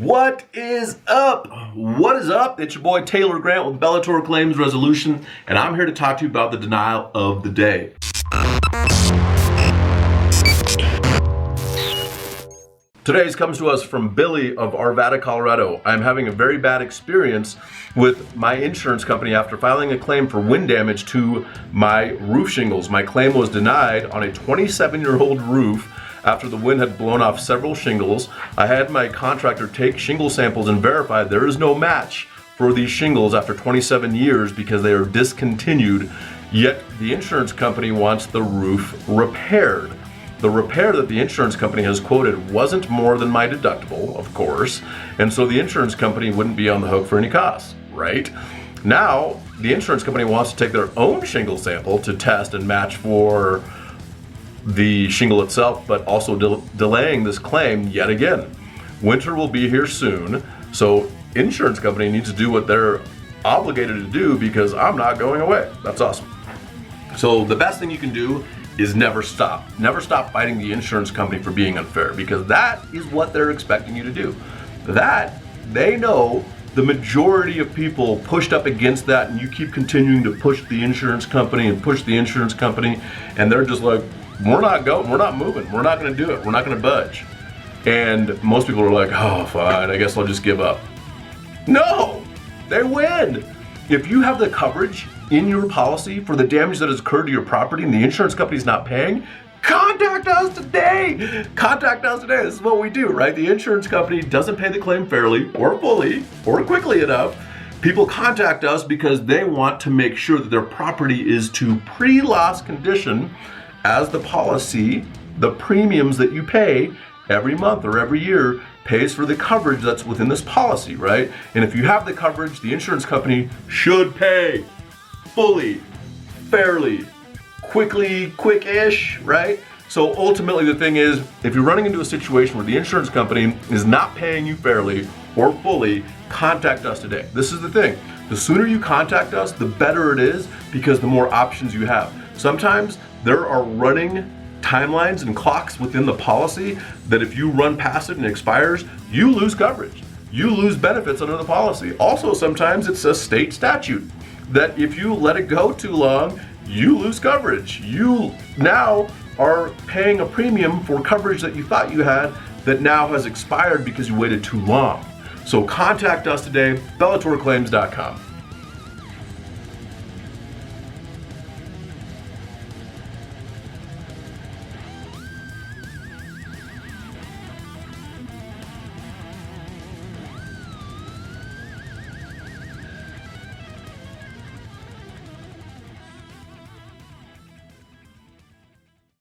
What is up? What is up? It's your boy Taylor Grant with Bellator Claims Resolution, and I'm here to talk to you about the denial of the day. Today's comes to us from Billy of Arvada, Colorado. I'm having a very bad experience with my insurance company after filing a claim for wind damage to my roof shingles. My claim was denied on a 27-year-old roof after the wind had blown off several shingles. I had my contractor take shingle samples and verify there is no match for these shingles after 27 years because they are discontinued, yet the insurance company wants the roof repaired. The repair that the insurance company has quoted wasn't more than my deductible, of course, and so the insurance company wouldn't be on the hook for any costs, right? Now, the insurance company wants to take their own shingle sample to test and match for the shingle itself, but also delaying this claim yet again. Winter will be here soon, so insurance company needs to do what they're obligated to do because I'm not going away. That's awesome. So the best thing you can do is never stop. Never stop fighting the insurance company for being unfair, because that is what they're expecting you to do. That, they know the majority of people pushed up against that, and you keep continuing to push the insurance company and push the insurance company, and they're just like, we're not going, we're not moving, we're not gonna do it, we're not gonna budge. And most people are like, oh, fine, I guess I'll just give up. No, they win. If you have the coverage in your policy for the damage that has occurred to your property and the insurance company's not paying, contact us today. Contact us today. This is what we do, right? The insurance company doesn't pay the claim fairly or fully or quickly enough. People contact us because they want to make sure that their property is to pre-loss condition as the policy, the premiums that you pay every month or every year pays for the coverage that's within this policy, right? And if you have the coverage, the insurance company should pay fully, fairly, quickly, quick-ish, right? So ultimately the thing is, if you're running into a situation where the insurance company is not paying you fairly or fully, contact us today. This is the thing. The sooner you contact us, the better it is, because the more options you have. Sometimes there are running timelines and clocks within the policy that if you run past it and it expires, you lose coverage. You lose benefits under the policy. Also, sometimes it's a state statute that if you let it go too long, you lose coverage. You now are paying a premium for coverage that you thought you had that now has expired because you waited too long. So contact us today, bellatorclaims.com.